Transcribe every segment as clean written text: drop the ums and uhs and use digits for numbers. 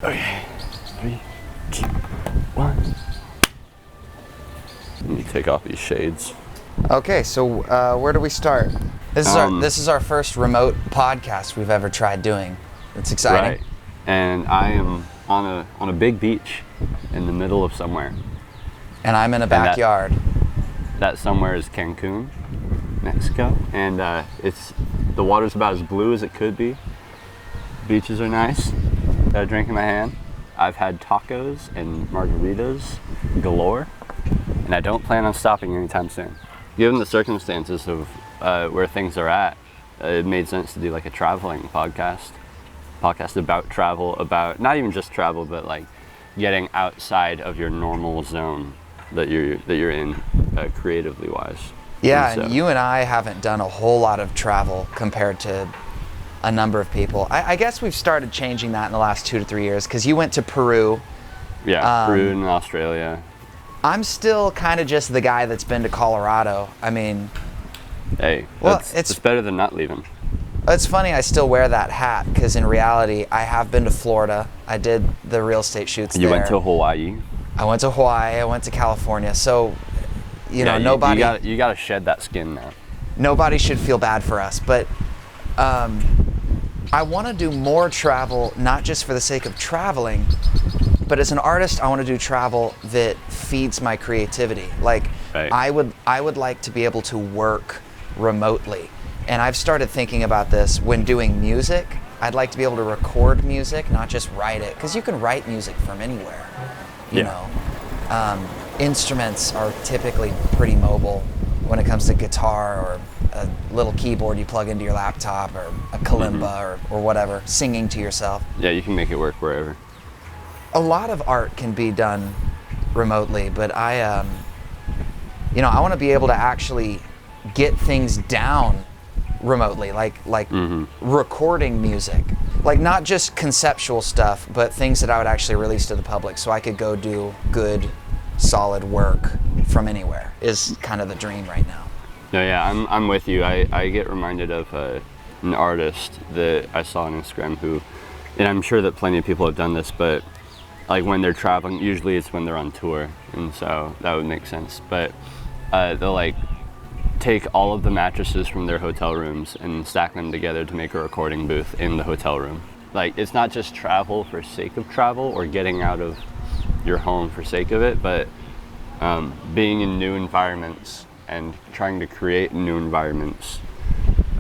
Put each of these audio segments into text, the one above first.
Okay, 3, 2, 1. Let me take off these shades. Okay, so where do we start? This is our first remote podcast we've ever tried doing. It's exciting. Right, and I am on a big beach in the middle of somewhere. And I'm in a backyard. That somewhere is Cancun, Mexico, and the water's about as blue as it could be. Beaches are nice. Got a drink in my hand. I've had tacos and margaritas galore, and I don't plan on stopping anytime soon. Given the circumstances of where things are at, it made sense to do like a traveling podcast about travel, about not even just travel, but like getting outside of your normal zone that you're in creatively wise. Yeah, and you and I haven't done a whole lot of travel compared to a number of people. I guess we've started changing that in the last 2 to 3 years, because you went to Peru. Yeah, Peru and Australia. I'm still kind of just the guy that's been to Colorado. I mean, hey, well, it's better than not leaving. It's funny I still wear that hat, because in reality I have been to Florida. I did the real estate shoots there. You went to Hawaii. I went to Hawaii. I went to California. So, you know, nobody. You got to shed that skin now. Nobody should feel bad for us, but I want to do more travel, not just for the sake of traveling, but as an artist, I want to do travel that feeds my creativity. Like, right. I would like to be able to work remotely. And I've started thinking about this when doing music. I'd like to be able to record music, not just write it, because you can write music from anywhere. You know, instruments are typically pretty mobile when it comes to guitar or a little keyboard you plug into your laptop, or a kalimba, or whatever, singing to yourself. Yeah, you can make it work wherever. A lot of art can be done remotely, but I want to be able to actually get things down remotely, like recording music, like not just conceptual stuff, but things that I would actually release to the public, so I could go do good, solid work from anywhere. Is kind of the dream right now. No, yeah, I'm with you. I get reminded of an artist that I saw on Instagram who, and I'm sure that plenty of people have done this, but like when they're traveling, usually it's when they're on tour, and so that would make sense. But they'll like take all of the mattresses from their hotel rooms and stack them together to make a recording booth in the hotel room. Like, it's not just travel for sake of travel or getting out of your home for sake of it, but being in new environments and trying to create new environments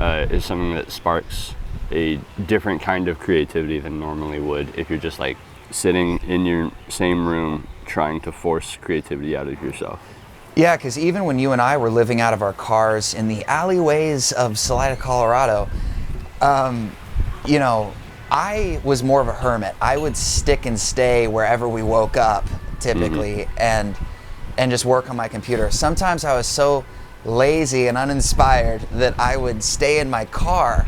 is something that sparks a different kind of creativity than normally would if you're just like sitting in your same room trying to force creativity out of yourself. Yeah, because even when you and I were living out of our cars in the alleyways of Salida, Colorado, you know, I was more of a hermit. I would stick and stay wherever we woke up, typically, and just work on my computer. Sometimes I was so lazy and uninspired that I would stay in my car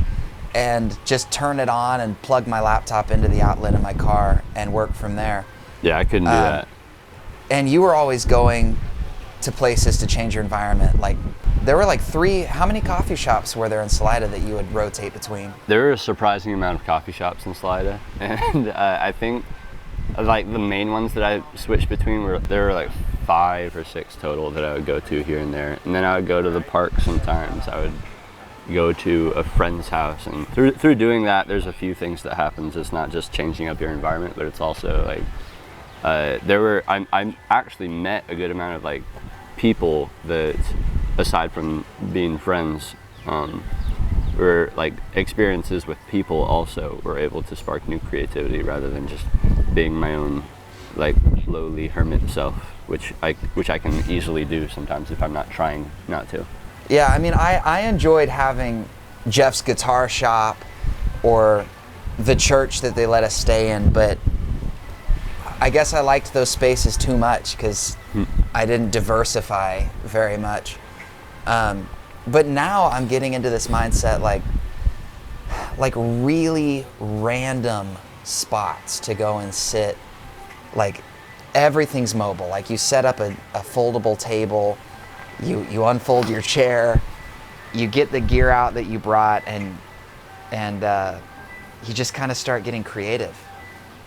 and just turn it on and plug my laptop into the outlet in my car and work from there. Yeah, I couldn't do that. And you were always going to places to change your environment. Like, there were like how many coffee shops were there in Salida that you would rotate between? There were a surprising amount of coffee shops in Salida, and I think like the main ones that I switched between there were like 5 or 6 total that I would go to here and there, and then I would go to the park sometimes. I would go to a friend's house, and through doing that, there's a few things that happens. It's not just changing up your environment, but it's also like I actually met a good amount of like people that, aside from being friends, were like experiences with people also were able to spark new creativity rather than just being my own like lowly hermit self, which I can easily do sometimes if I'm not trying not to. Yeah, I mean, I enjoyed having Jeff's guitar shop or the church that they let us stay in, but I guess I liked those spaces too much because I didn't diversify very much. But now I'm getting into this mindset, like really random spots to go and sit. Like, everything's mobile. Like, you set up a foldable table, you unfold your chair, you get the gear out that you brought, and you just kind of start getting creative.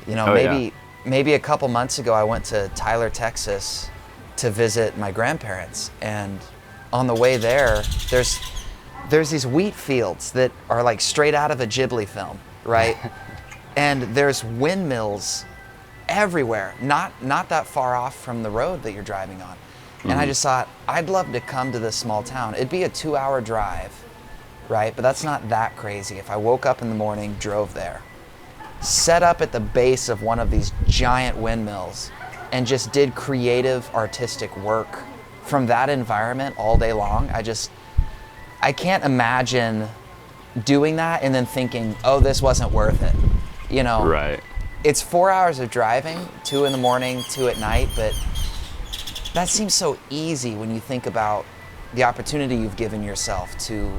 You know, Oh, maybe a couple months ago I went to Tyler, Texas to visit my grandparents, and on the way there's these wheat fields that are like straight out of a Ghibli film, right? And there's windmills everywhere, not that far off from the road that you're driving on. And I just thought, I'd love to come to this small town. It'd be a 2-hour drive, right? But that's not that crazy. If I woke up in the morning, drove there, set up at the base of one of these giant windmills, and just did creative, artistic work from that environment all day long, I can't imagine doing that and then thinking, oh, this wasn't worth it. You know, Right. It's 4 hours of driving, 2 in the morning, 2 at night, but that seems so easy when you think about the opportunity you've given yourself to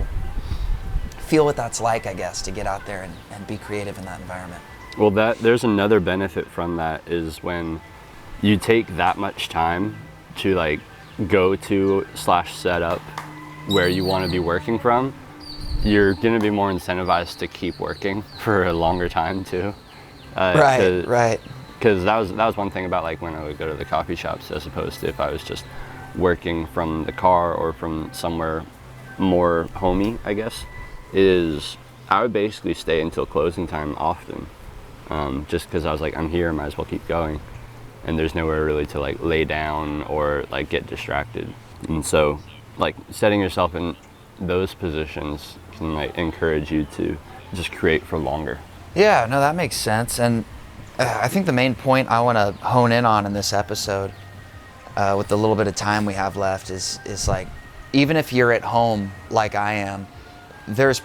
feel what that's like, I guess, to get out there and be creative in that environment. Well, there's another benefit from that is when you take that much time to like go to / set up where you want to be working from, you're going to be more incentivized to keep working for a longer time too. Right. Because that was one thing about like when I would go to the coffee shops, as opposed to if I was just working from the car or from somewhere more homey, I guess, is I would basically stay until closing time often, just because I was like, I'm here, might as well keep going, and there's nowhere really to like lay down or like get distracted. And so like setting yourself in those positions can like encourage you to just create for longer. Yeah, no, that makes sense. And I think the main point I want to hone in on in this episode, with the little bit of time we have left, is like, even if you're at home like I am, there's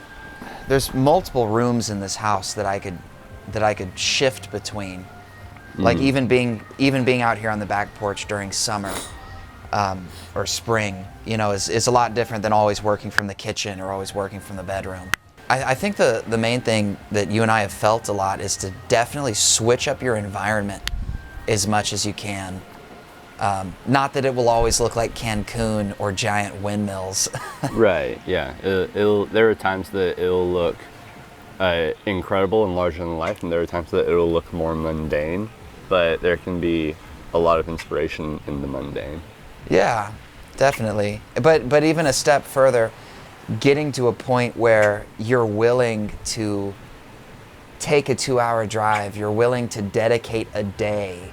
multiple rooms in this house that I could shift between. Like even being out here on the back porch during summer, or spring, you know, is a lot different than always working from the kitchen or always working from the bedroom. I think the main thing that you and I have felt a lot is to definitely switch up your environment as much as you can. Not that it will always look like Cancun or giant windmills. Right, yeah. There are times that it'll look incredible and larger than life, and there are times that it'll look more mundane, but there can be a lot of inspiration in the mundane. Yeah, definitely. But even a step further, getting to a point where you're willing to take a 2-hour drive, you're willing to dedicate a day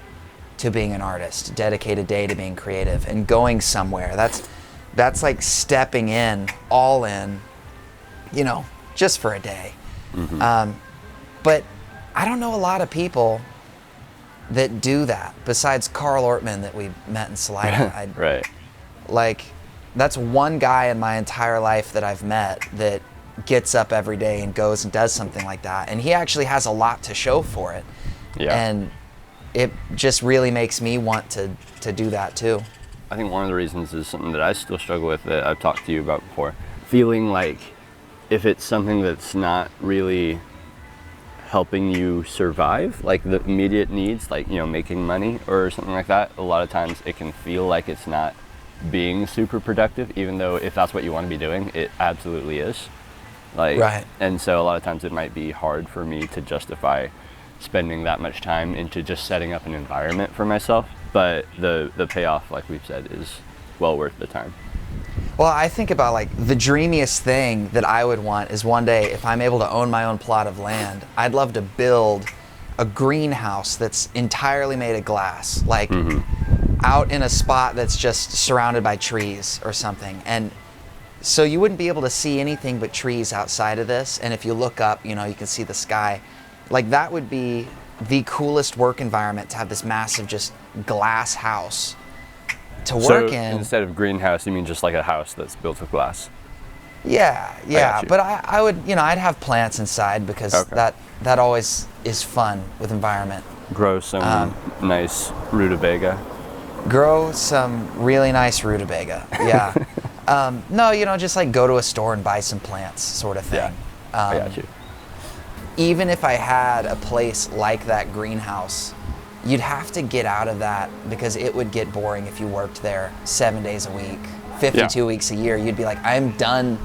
to being an artist, dedicate a day to being creative and going somewhere. That's like stepping in, all in, you know, just for a day. But I don't know a lot of people that do that besides Carl Ortman that we met in Salida. Right. Like, that's one guy in my entire life that I've met that gets up every day and goes and does something like that. And he actually has a lot to show for it. Yeah. And it just really makes me want to do that too. I think one of the reasons is something that I still struggle with that I've talked to you about before. Feeling like if it's something that's not really helping you survive, like the immediate needs, like, you know, making money or something like that, a lot of times it can feel like it's not being super productive, even though if that's what you want to be doing, it absolutely is. Like, right. And so a lot of times it might be hard for me to justify spending that much time into just setting up an environment for myself, but the payoff, like we've said, is well worth the time. Well, I think about like the dreamiest thing that I would want is one day, if I'm able to own my own plot of land, I'd love to build a greenhouse that's entirely made of glass, like out in a spot that's just surrounded by trees or something. And so you wouldn't be able to see anything but trees outside of this. And if you look up, you know, you can see the sky. Like, that would be the coolest work environment, to have this massive just glass house to work in. Instead of greenhouse, you mean just like a house that's built of glass? Yeah. But I would, you know, I'd have plants inside because that always is fun with environment. Grow some nice rutabaga. Grow some really nice rutabaga, yeah. No, you know, just like go to a store and buy some plants sort of thing. Yeah, I got you. Even if I had a place like that greenhouse, you'd have to get out of that because it would get boring if you worked there 7 days a week, 52 weeks a year. You'd be like, I'm done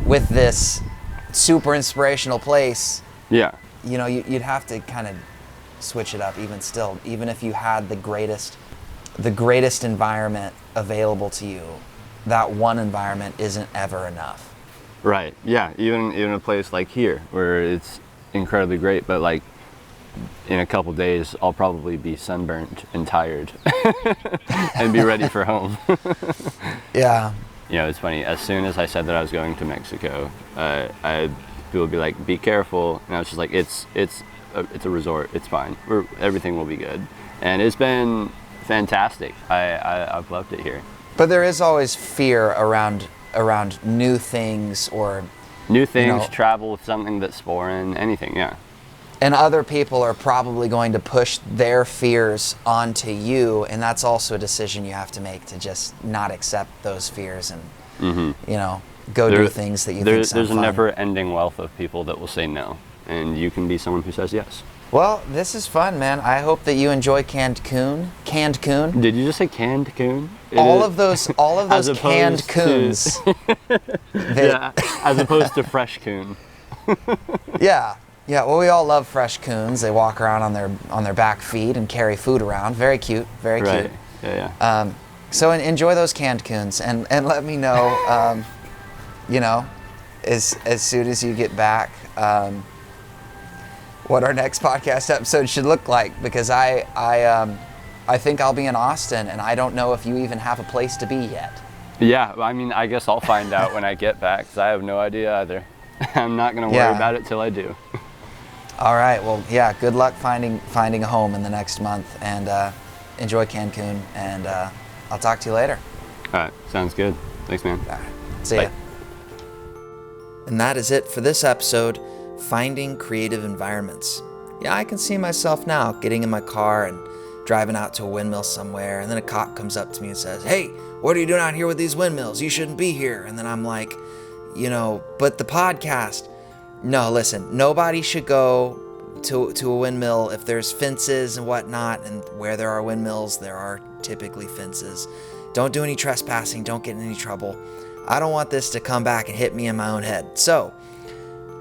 with this super inspirational place. Yeah. You know, you'd have to kind of switch it up even still. Even if you had the greatest environment available to you, that one environment isn't ever enough. Right. Yeah. Even a place like here where it's incredibly great, but like in a couple days I'll probably be sunburnt and tired and be ready for home. Yeah. You know, it's funny. As soon as I said that I was going to Mexico, people would be like, "Be careful," and I was just like, "It's a resort. It's fine. Everything will be good." And it's been fantastic. I've loved it here. But there is always fear around new things or New things, you know, travel, something that's foreign, anything. Yeah. and other people are probably going to push their fears onto you, and that's also a decision you have to make, to just not accept those fears and you know, go do things that you think sound There's a fun. never-ending wealth of people that will say no, and you can be someone who says yes. Well, this is fun, man. I hope that you enjoy canned coon. Did you just say canned coon? All of those As canned opposed to- coons. Yeah, as opposed to fresh coon. Yeah. Well, we all love fresh coons. They walk around on their back feet and carry food around. Very cute. Very cute. Right. Yeah. So enjoy those canned coons, and let me know, you know, as soon as you get back, what our next podcast episode should look like, because I think I'll be in Austin, and I don't know if you even have a place to be yet. Yeah. I mean, I guess I'll find out when I get back, because I have no idea either. I'm not gonna worry about it till I do. All right. Well, yeah. Good luck finding a home in the next month, and enjoy Cancun. And I'll talk to you later. All right. Sounds good. Thanks, man. All right. See Bye. ya. And that is it for this episode, Finding Creative Environments. Yeah, I can see myself now getting in my car and driving out to a windmill somewhere, and then a cop comes up to me and says, "Hey, what are you doing out here with these windmills? You shouldn't be here." And then I'm like, you know, but the podcast. No, listen, nobody should go to a windmill if there's fences and whatnot, and where there are windmills, there are typically fences. Don't do any trespassing, don't get in any trouble. I don't want this to come back and hit me in my own head. So,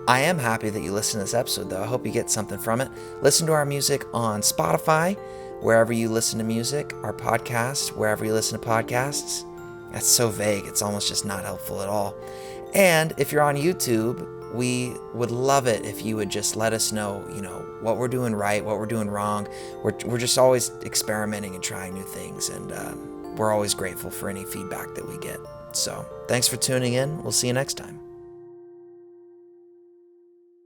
I am happy that you listened to this episode, though. I hope you get something from it. Listen to our music on Spotify, wherever you listen to music, our podcast, wherever you listen to podcasts. That's so vague, it's almost just not helpful at all. And if you're on YouTube, we would love it if you would just let us know, you know, what we're doing right, what we're doing wrong. We're just always experimenting and trying new things, and we're always grateful for any feedback that we get. So, thanks for tuning in. We'll see you next time.